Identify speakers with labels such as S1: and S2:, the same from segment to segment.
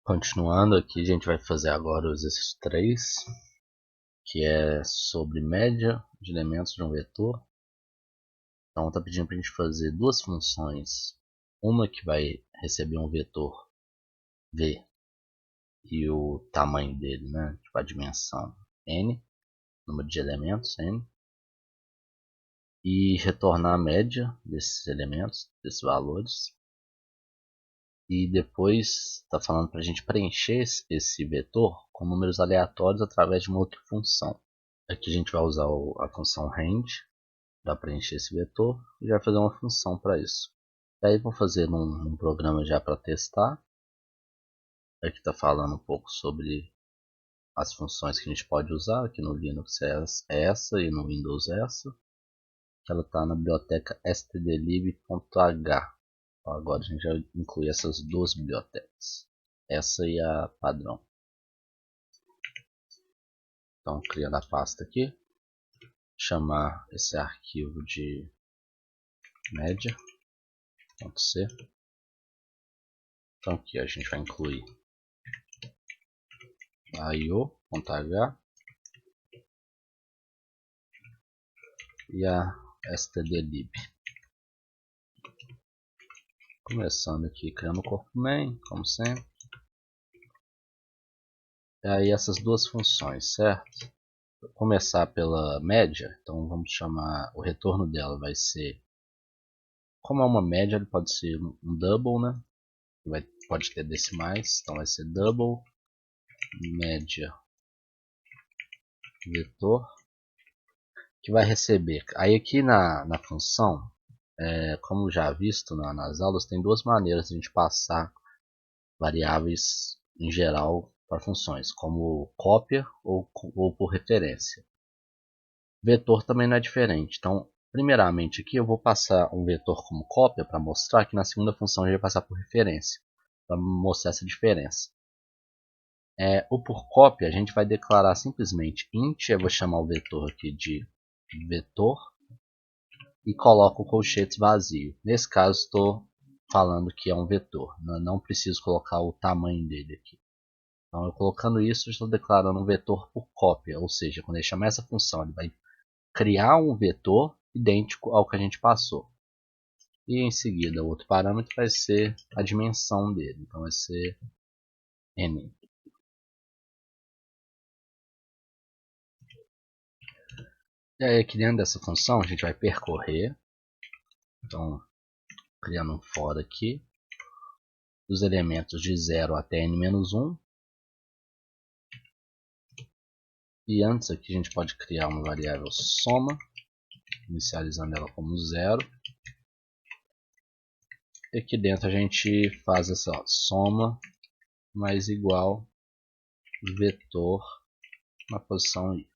S1: Continuando aqui, a gente vai fazer agora o exercício 3, que é sobre média de elementos de um vetor. Então está pedindo para a gente fazer duas funções, uma que vai receber um vetor v e o tamanho dele, né, tipo a dimensão n, número de elementos n, e retornar a média desses elementos, desses valores. E depois está falando para a gente preencher esse vetor com números aleatórios através de uma outra função. Aqui a gente vai usar a função range para preencher esse vetor e vai fazer uma função para isso. E aí vou fazer um programa já para testar. Aqui está falando um pouco sobre as funções que a gente pode usar. Aqui no Linux é essa e no Windows é essa. Ela está na biblioteca stdlib.h. Agora a gente já inclui essas duas bibliotecas, essa e a padrão. Então, criando a pasta aqui, chamar esse arquivo de média.c. Então aqui a gente vai incluir a io.h e a stdlib. Começando aqui criando o corpo main, como sempre. E aí essas duas funções, certo? Vou começar pela média, então vamos chamar, o retorno dela vai ser, como é uma média, ele pode ser um double, né? Pode ter decimais, então vai ser double média vetor, que vai receber. Aí aqui na função, como já visto nas aulas, tem duas maneiras de a gente passar variáveis em geral para funções, como cópia ou por referência. Vetor também não é diferente. Então, primeiramente aqui eu vou passar um vetor como cópia para mostrar que na segunda função a gente vai passar por referência, para mostrar essa diferença. O por cópia a gente vai declarar simplesmente int, eu vou chamar o vetor aqui de vetor e coloco o colchetes vazio. Nesse caso estou falando que é um vetor, não preciso colocar o tamanho dele aqui. Então eu colocando isso, estou declarando um vetor por cópia, ou seja, quando ele chamar essa função, ele vai criar um vetor idêntico ao que a gente passou. E em seguida o outro parâmetro vai ser a dimensão dele, então vai ser n. E aí aqui dentro dessa função a gente vai percorrer, então criando um for aqui, dos elementos de 0 até n-1. E antes aqui a gente pode criar uma variável soma, inicializando ela como 0. E aqui dentro a gente faz essa soma mais igual vetor na posição i.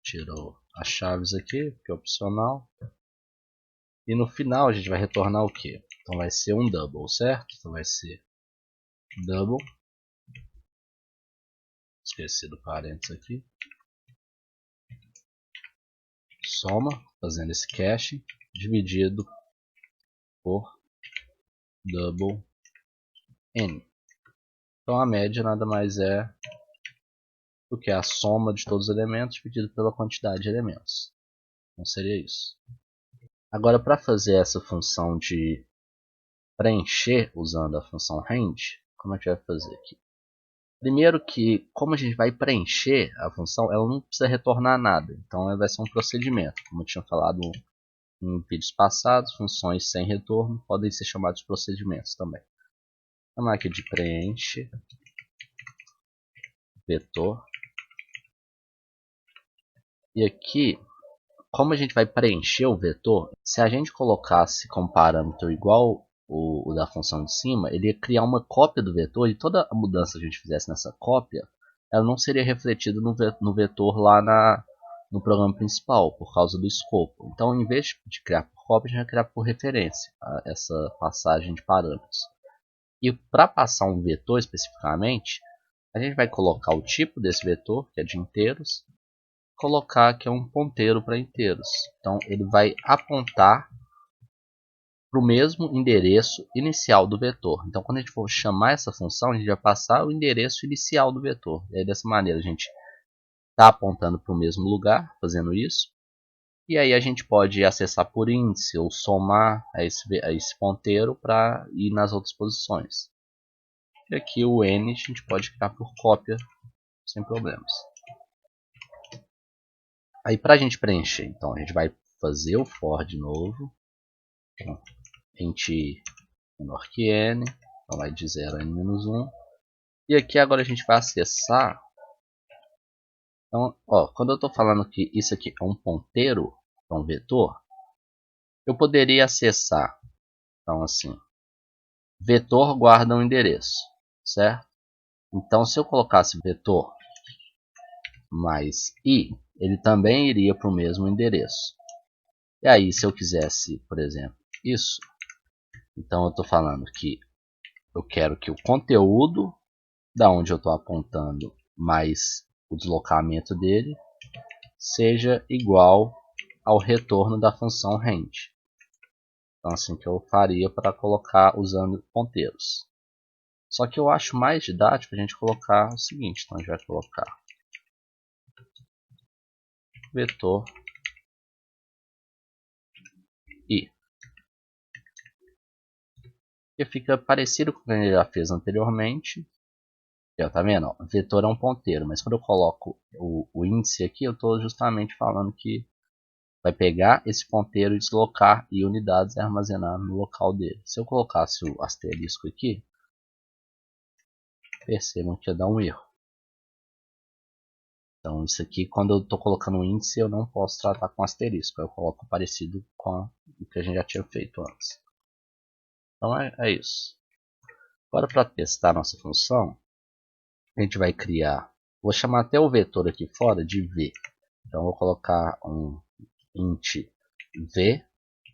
S1: Tirou as chaves aqui, que é opcional. E no final a gente vai retornar o que? Então vai ser um double, certo? Então vai ser double. Esqueci do parênteses aqui. Soma, fazendo esse cache, dividido por double n. Então a média nada mais é do que a soma de todos os elementos dividido pela quantidade de elementos. Então seria isso. Agora, para fazer essa função de preencher usando a função range, como é que vai fazer aqui? Primeiro que, como a gente vai preencher a função, ela não precisa retornar nada. Então vai ser um procedimento. Como eu tinha falado em vídeos passados, funções sem retorno podem ser chamadas de procedimentos também. Vamos aqui de preenche vetor. E aqui, como a gente vai preencher o vetor, se a gente colocasse como parâmetro igual o da função de cima, ele ia criar uma cópia do vetor e toda a mudança que a gente fizesse nessa cópia, ela não seria refletida no vetor lá no programa principal, por causa do escopo. Então, em vez de criar por cópia, a gente vai criar por referência essa passagem de parâmetros. E para passar um vetor especificamente, a gente vai colocar o tipo desse vetor, que é de inteiros, colocar que é um ponteiro para inteiros. Então ele vai apontar para o mesmo endereço inicial do vetor. Então, quando a gente for chamar essa função, a gente vai passar o endereço inicial do vetor. E aí, dessa maneira, a gente está apontando para o mesmo lugar, fazendo isso. E aí a gente pode acessar por índice ou somar a esse ponteiro para ir nas outras posições. E aqui o n a gente pode criar por cópia sem problemas. Aí para a gente preencher, então a gente vai fazer o for de novo. Então, int menor que n, então vai de 0 a n-1. E aqui agora a gente vai acessar. Então, ó, quando eu estou falando que isso aqui é um ponteiro, é um vetor, eu poderia acessar, então assim, vetor guarda um endereço, certo? Então, se eu colocasse vetor mais i, ele também iria para o mesmo endereço. E aí, se eu quisesse, por exemplo, isso, então eu estou falando que eu quero que o conteúdo da onde eu estou apontando mais o deslocamento dele seja igual ao retorno da função range. Então, assim que eu faria para colocar usando ponteiros. Só que eu acho mais didático a gente colocar o seguinte, então a gente vai colocar vetor i, que fica parecido com o que a gente já fez anteriormente. Já tá vendo? Ó, vetor é um ponteiro, mas quando eu coloco o índice aqui, eu estou justamente falando que vai pegar esse ponteiro e deslocar e unidades e armazenar no local dele. Se eu colocasse o asterisco aqui, percebam que ia dar um erro. Então isso aqui, quando eu estou colocando um índice, eu não posso tratar com asterisco. Eu coloco parecido com o que a gente já tinha feito antes. Então é isso. Agora para testar nossa função, a gente vai criar, vou chamar até o vetor aqui fora de v. Então vou colocar um int v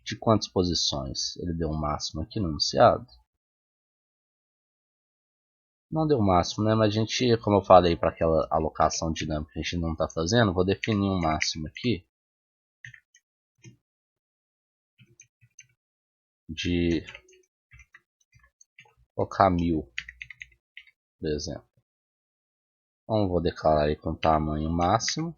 S1: de quantas posições? Ele deu um máximo aqui no enunciado. Não deu máximo, né? Mas a gente, como eu falei para aquela alocação dinâmica que a gente não está fazendo, vou definir um máximo aqui de colocar 1000, por exemplo. Então vou declarar aí com tamanho máximo.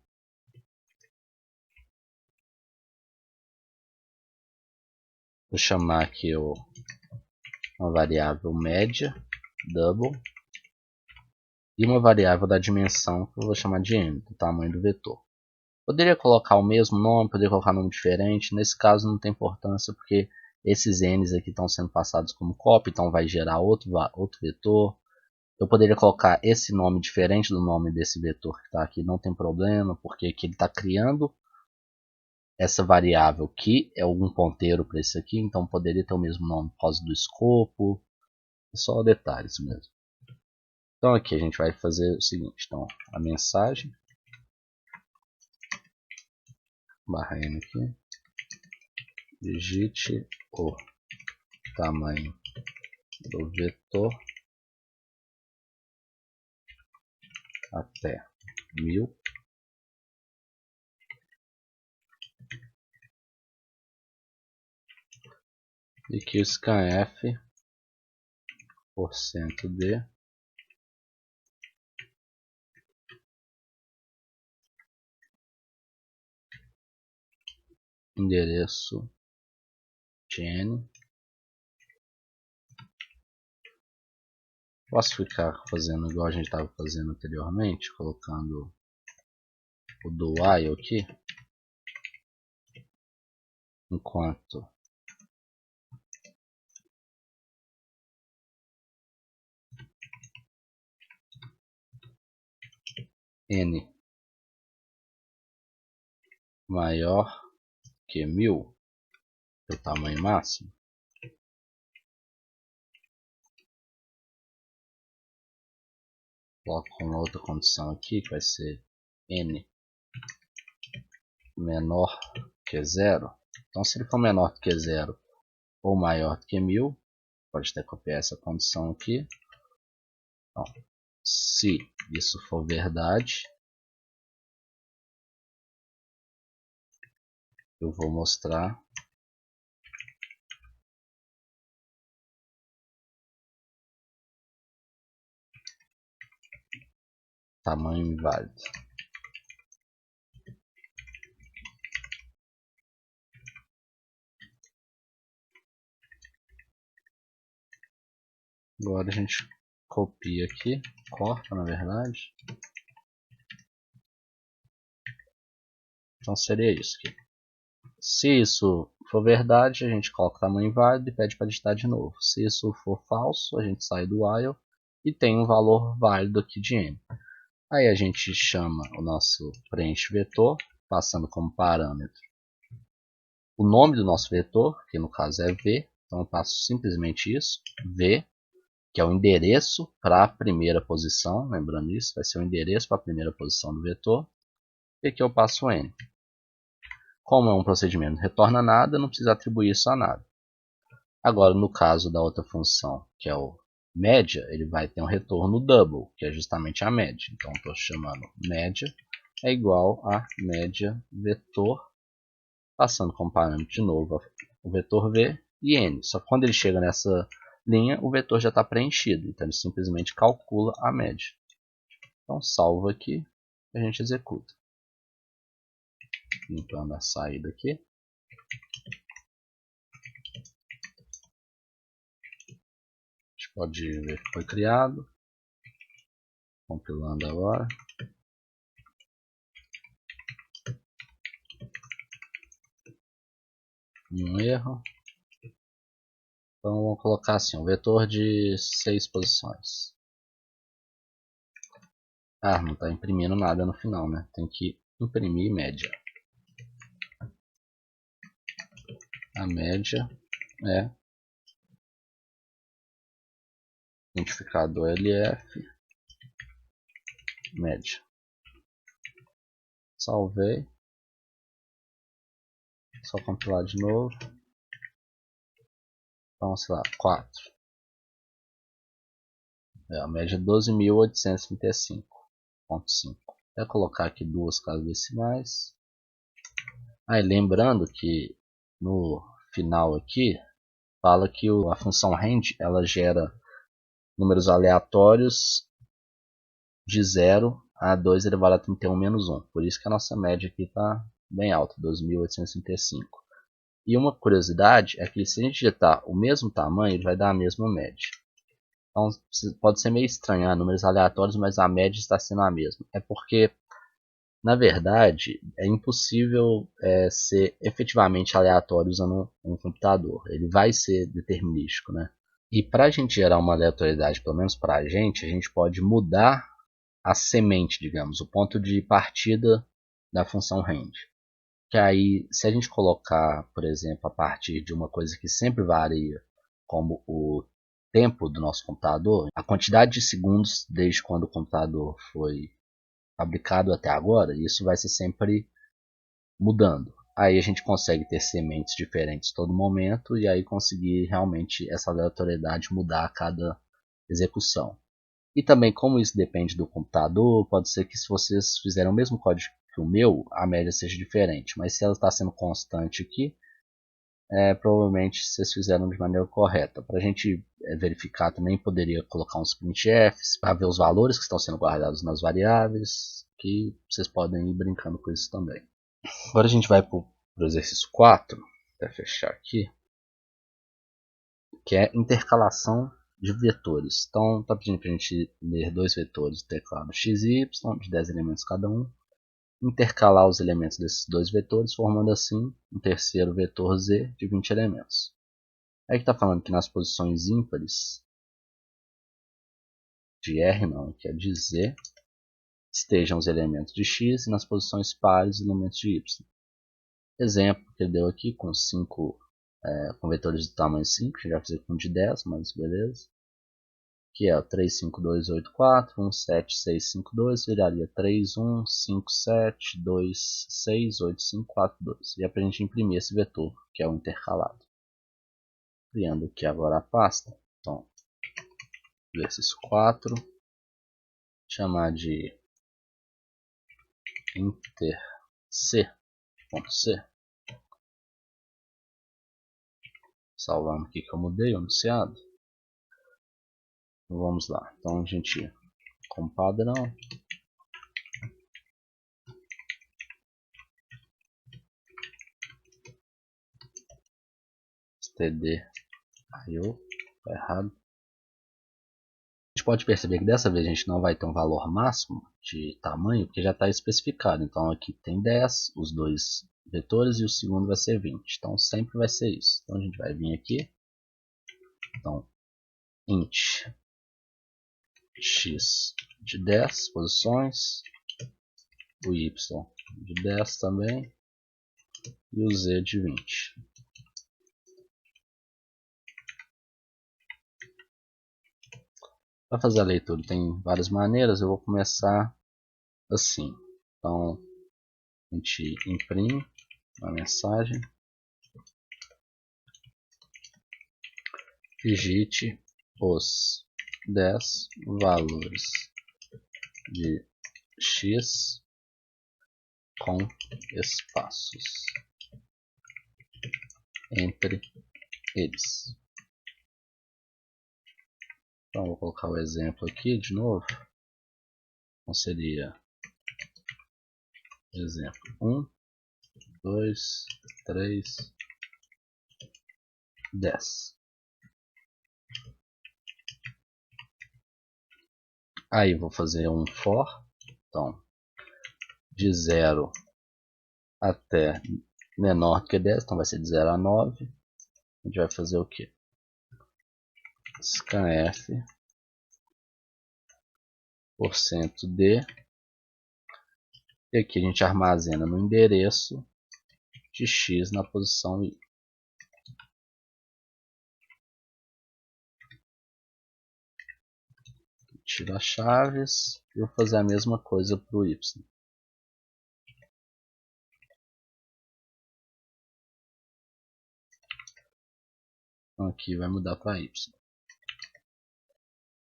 S1: Vou chamar aqui uma variável média, double, e uma variável da dimensão que eu vou chamar de n, do tamanho do vetor. Poderia colocar o mesmo nome, poderia colocar nome diferente. Nesse caso não tem importância porque esses n's aqui estão sendo passados como cópia, então vai gerar outro vetor. Eu poderia colocar esse nome diferente do nome desse vetor que está aqui, não tem problema, porque aqui ele está criando essa variável que é algum ponteiro para esse aqui, então poderia ter o mesmo nome por causa do escopo. É só detalhes mesmo. Então aqui a gente vai fazer o seguinte, então a mensagem barra n aqui, digite o tamanho do vetor até 1000 e que o scanf %d endereço de n. Posso ficar fazendo igual a gente estava fazendo anteriormente, colocando o do while aqui, enquanto n maior que 1000, é o tamanho máximo. Coloco uma outra condição aqui, que vai ser n menor que 0. Então, se ele for menor do que 0 ou maior do que 1000, pode até copiar essa condição aqui. Então, se isso for verdade, eu vou mostrar tamanho inválido. Agora a gente copia aqui, corta na verdade. Então seria isso aqui. Se isso for verdade, a gente coloca o tamanho inválido e pede para digitar de novo. Se isso for falso, a gente sai do while e tem um valor válido aqui de n. Aí a gente chama o nosso preenche vetor, passando como parâmetro o nome do nosso vetor, que no caso é v. Então eu passo simplesmente isso, v, que é o endereço para a primeira posição. Lembrando isso, vai ser o endereço para a primeira posição do vetor. E aqui eu passo n. Como é um procedimento que não retorna nada, não precisa atribuir isso a nada. Agora, no caso da outra função, que é o média, ele vai ter um retorno double, que é justamente a média. Então, estou chamando média é igual a média vetor, passando como parâmetro de novo o vetor v e n. Só que quando ele chega nessa linha, o vetor já está preenchido. Então, ele simplesmente calcula a média. Então, salva aqui e a gente executa. Limpando a saída aqui. A gente pode ver que foi criado. Compilando agora. Um erro. Então vamos colocar assim, um vetor de 6 posições. Ah, não está imprimindo nada no final, né? Tem que imprimir média. A média é identificador LF, média. Salvei. Só compilar de novo. Então, sei lá, 4. A média é 12.835,5. Vou colocar aqui duas casas decimais. Aí lembrando que no final aqui fala que a função range ela gera números aleatórios de 0 a 2 elevado a 31 menos 1. Por isso que a nossa média aqui está bem alta, 2.835. E uma curiosidade é que se a gente digitar o mesmo tamanho, ele vai dar a mesma média. Então pode ser meio estranho, números aleatórios, mas a média está sendo a mesma. É porque, na verdade, é impossível ser efetivamente aleatório usando um computador. Ele vai ser determinístico, né? E para a gente gerar uma aleatoriedade, pelo menos para a gente pode mudar a semente, digamos, o ponto de partida da função range. Que aí, se a gente colocar, por exemplo, a partir de uma coisa que sempre varia, como o tempo do nosso computador, a quantidade de segundos desde quando o computador foi fabricado até agora, isso vai ser sempre mudando. Aí a gente consegue ter sementes diferentes todo momento e aí conseguir realmente essa aleatoriedade mudar a cada execução. E também, como isso depende do computador, pode ser que se vocês fizerem o mesmo código que o meu, a média seja diferente. Mas se ela está sendo constante aqui, provavelmente vocês fizeram de maneira correta. Para a gente verificar também, poderia colocar uns printfs para ver os valores que estão sendo guardados nas variáveis, que vocês podem ir brincando com isso também. Agora a gente vai para o exercício 4, para fechar aqui, que é intercalação de vetores. Então está pedindo para a gente ler dois vetores do teclado x e y, de 10 elementos cada um, intercalar os elementos desses dois vetores, formando assim um terceiro vetor z de 20 elementos. Aí está falando que nas posições ímpares de R, não, que é de z, estejam os elementos de x e nas posições pares os elementos de y. Exemplo que ele deu aqui com com vetores de tamanho 5, já fiz com de 10, mas beleza. Que é o 35284, 17652, viraria 3157268542. E é para a gente imprimir esse vetor, que é o intercalado. Criando aqui agora a pasta. Então, exercício 4, chamar de interc.c. Salvando aqui que eu mudei o enunciado. Vamos lá. Então a gente, como padrão, std.io, tá errado. A gente pode perceber que dessa vez a gente não vai ter um valor máximo de tamanho, porque já está especificado. Então aqui tem 10, os dois vetores, e o segundo vai ser 20. Então sempre vai ser isso. Então a gente vai vir aqui. Então, int x de 10 posições, o y de 10 também, e o z de 20. Para fazer a leitura tem várias maneiras, eu vou começar assim. Então a gente imprime a mensagem, digite os 10 valores de x com espaços entre eles. Então vou colocar o exemplo aqui de novo. Então seria exemplo 1, 2, 3, 10. Aí vou fazer um for. Então de 0 até menor do que 10, então vai ser de 0 a 9. A gente vai fazer o que? Scanf %d, e aqui a gente armazena no endereço de x na posição y. Tiro as chaves e vou fazer a mesma coisa para o y. Então aqui vai mudar para y.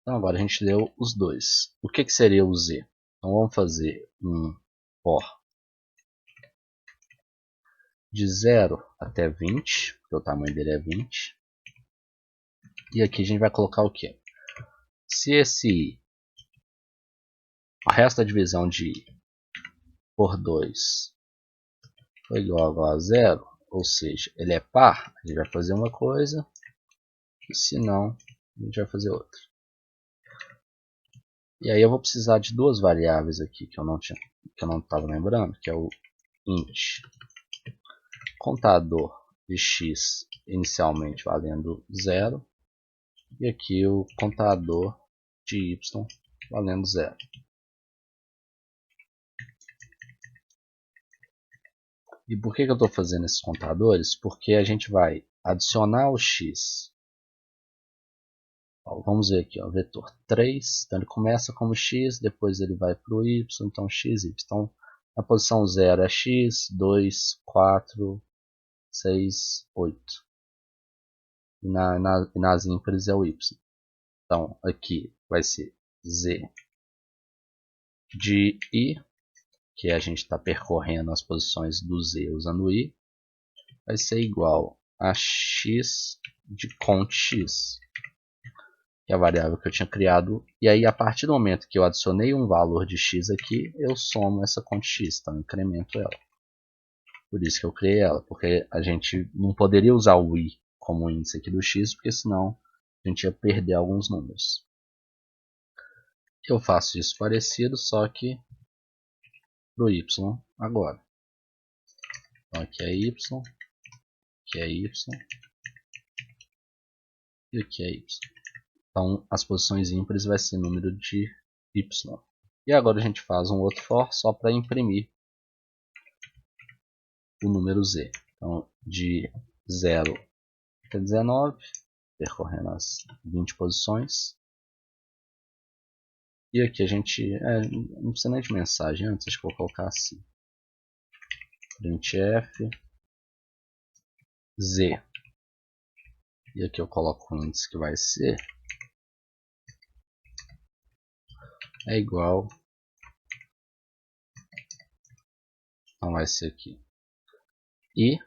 S1: Então agora a gente deu os dois. O que seria o z? Então vamos fazer um for de 0 até 20, porque o tamanho dele é 20. E aqui a gente vai colocar o que? Se o resto da divisão de i por 2 for igual a 0, ou seja, ele é par, a gente vai fazer uma coisa, e se não, a gente vai fazer outra. E aí eu vou precisar de duas variáveis aqui que eu não estava lembrando, que é o int contador de x inicialmente valendo 0, e aqui o contador de y valendo 0. E por que eu estou fazendo esses contadores? Porque a gente vai adicionar o x. Ó, vamos ver aqui, ó, vetor 3. Então ele começa como x, depois ele vai para o y, então x, y. Então na posição 0 é x, 2, 4, 6, 8. E nas ímpares é o y. Então aqui vai ser z de i, que a gente está percorrendo as posições do z usando o i, vai ser igual a x de cont x, que é a variável que eu tinha criado. E aí a partir do momento que eu adicionei um valor de x aqui, eu somo essa cont x, então eu incremento ela. Por isso que eu criei ela, porque a gente não poderia usar o i como índice aqui do x, porque senão a gente ia perder alguns números. Eu faço isso parecido, só que para o y agora. Então aqui é y, aqui é y, e aqui é y. Então as posições ímpares vai ser número de y. E agora a gente faz um outro for só para imprimir o número z. Então de 0 até 19, percorrendo as 20 posições. E aqui a gente, não precisa nem de mensagem antes, acho que eu vou colocar assim. Printf z. E aqui eu coloco o índice que vai ser é igual, então vai ser aqui e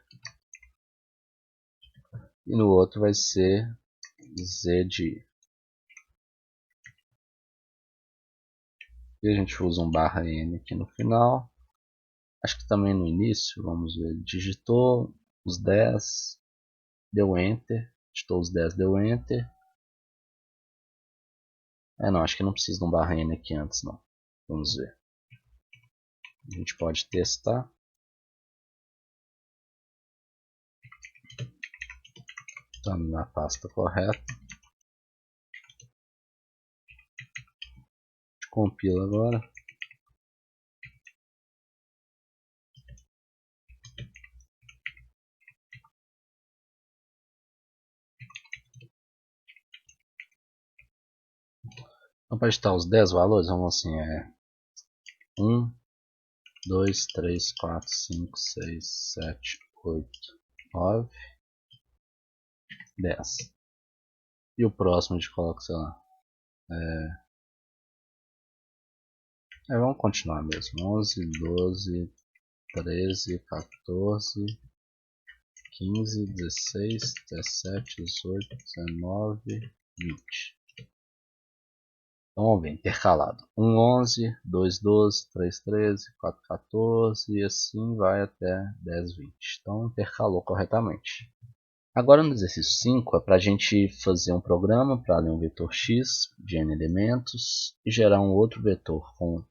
S1: no outro vai ser z de i. E a gente usa um /n aqui no final. Acho que também no início, vamos ver, digitou os 10, deu Enter, editou os 10, deu Enter. Não, acho que não precisa de um barra N aqui antes não. Vamos ver. A gente pode testar. Está na pasta correta. A gente compila agora. Então, para editar os 10 valores, vamos assim, 1, 2, 3, 4, 5, 6, 7, 8, 9, 10. E o próximo a gente coloca, sei lá. Vamos continuar mesmo. 11, 12, 13, 14, 15, 16, 17, 18, 19, 20. Então vamos ver, intercalado. 1, 11, 2, 12, 3, 13, 4, 14 e assim vai até 10, 20. Então intercalou corretamente. Agora no exercício 5 é para a gente fazer um programa para ler um vetor x de n elementos e gerar um outro vetor com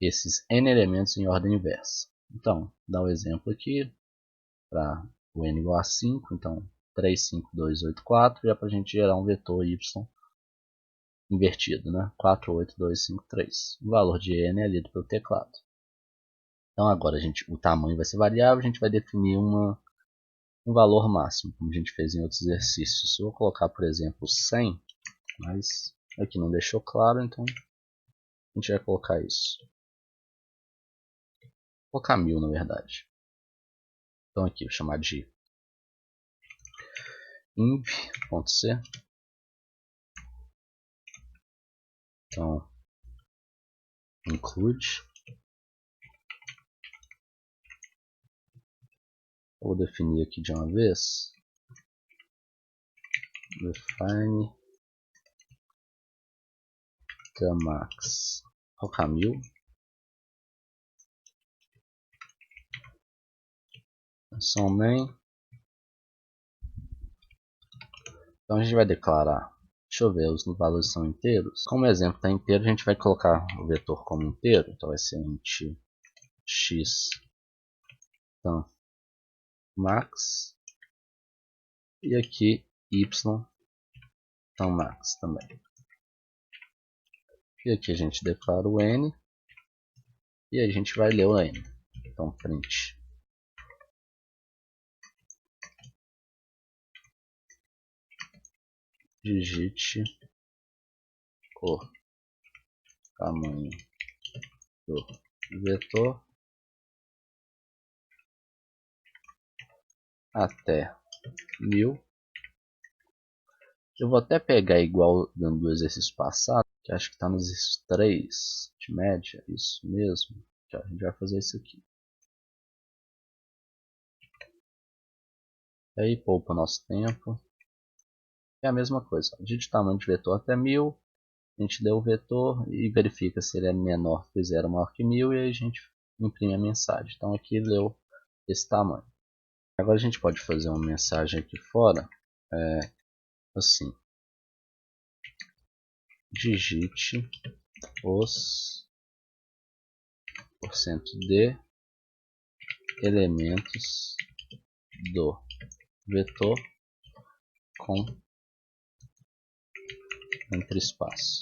S1: esses n elementos em ordem inversa. Então, dá um exemplo aqui para o n igual a 5, então 3, 5, 2, 8, 4, e é para a gente gerar um vetor y invertido, né? 4, 8, 2, 5, 3. O valor de n é lido pelo teclado. Então agora o tamanho vai ser variável, a gente vai definir um valor máximo, como a gente fez em outros exercícios. Eu vou colocar, por exemplo, 100, mas aqui não deixou claro, então a gente vai colocar isso. Vou colocar 1000 na verdade. Então aqui, vou chamar de inv.c. Então, include. Vou definir aqui de uma vez. Define max. Vou colocar 1000. Main. Então a gente vai declarar. Deixa eu ver, os valores são inteiros. Como o exemplo está inteiro, a gente vai colocar o vetor como inteiro. Então vai ser int x tam max. E aqui y tam max também. E aqui a gente declara o n. E a gente vai ler o n. Então print. Digite o tamanho do vetor até 1000. Eu vou até pegar igual do exercício passado, que acho que está no exercício 3 de média, isso mesmo. A gente vai fazer isso aqui. Aí poupa nosso tempo. É a mesma coisa. Digite o tamanho de vetor até 1000. A gente deu o vetor e verifica se ele é menor que 0 maior que 1000 e aí a gente imprime a mensagem. Então aqui deu esse tamanho. Agora a gente pode fazer uma mensagem aqui fora, assim. Digite os %d elementos do vetor com entre espaço.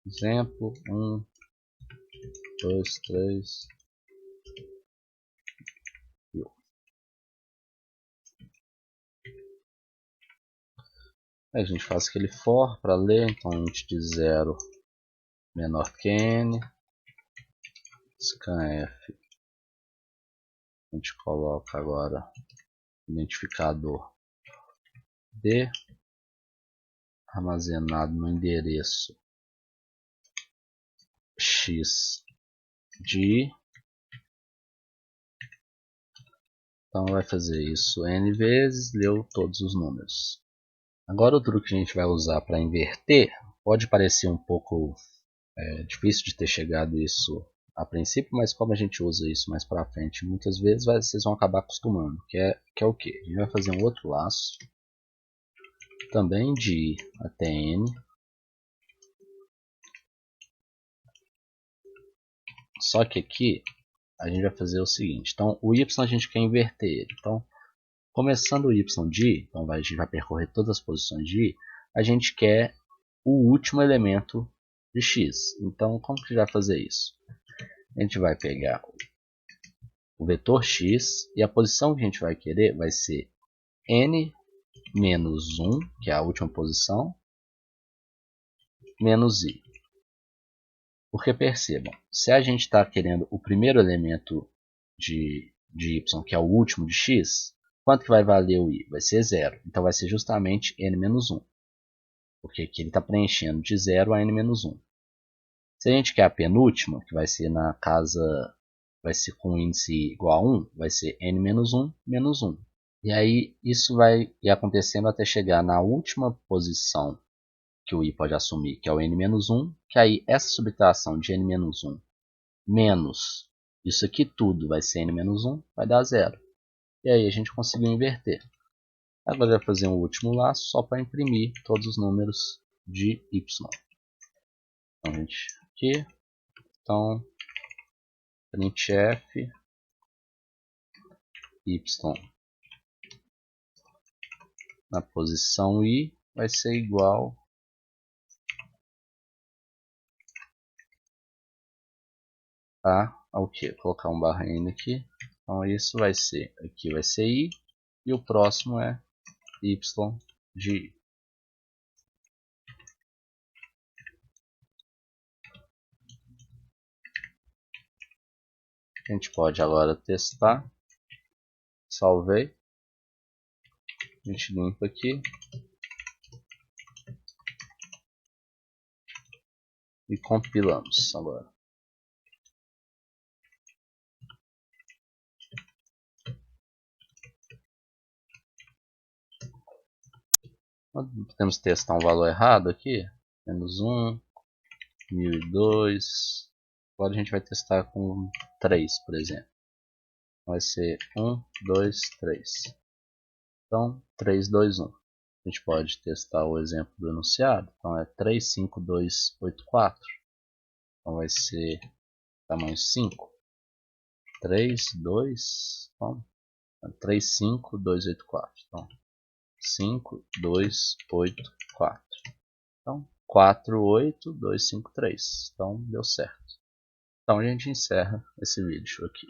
S1: Exemplo 1, 2, 3. A gente faz aquele for para ler, então int de 0 menor que n, scanf, a gente coloca agora identificador d armazenado no endereço x de, então vai fazer isso n vezes, leu todos os números. Agora o truque que a gente vai usar para inverter, pode parecer um pouco difícil de ter chegado isso a princípio, mas como a gente usa isso mais para frente, muitas vezes vocês vão acabar acostumando, que é o que? A gente vai fazer um outro laço, também de I até N, só que aqui a gente vai fazer o seguinte, então o Y a gente quer inverter ele, então começando o Y de I, então a gente vai percorrer todas as posições de I, a gente quer o último elemento de X, então como que a gente vai fazer isso? A gente vai pegar o vetor X e a posição que a gente vai querer vai ser N menos 1, que é a última posição, menos I. Porque percebam, se a gente está querendo o primeiro elemento de Y, que é o último de X, quanto que vai valer o I? Vai ser 0. Então vai ser justamente N menos 1. Porque aqui ele está preenchendo de 0 a N menos 1. Se a gente quer a penúltima, que vai ser na casa, vai ser com índice igual a 1, vai ser N menos 1 menos 1. E aí isso vai ir acontecendo até chegar na última posição que o I pode assumir, que é o N-1, que aí essa subtração de N-1 menos isso aqui tudo vai ser N-1, vai dar 0. E aí a gente conseguiu inverter. Agora vai fazer um último laço só para imprimir todos os números de Y. Então, gente, aqui, então, printf Y na posição I vai ser igual ao que? Colocar um barra N aqui. Então isso vai ser, aqui vai ser I e o próximo é Y de I. A gente pode agora testar. Salvei. A gente limpa aqui. E compilamos agora. Podemos testar um valor errado aqui. Menos 1, 1002. Agora a gente vai testar com 3, por exemplo. Vai ser 1, 2, 3. Então, 3, 2, 1. A gente pode testar o exemplo do enunciado. Então é 3, 5, 2, 8, 4. Então vai ser tamanho 5. 3, 2, então, 3, 5, 2, 8, 4. Então, 5, 2, 8, 4. Então, 4, 8, 2, 5, 3. Então, deu certo. Então, a gente encerra esse vídeo aqui.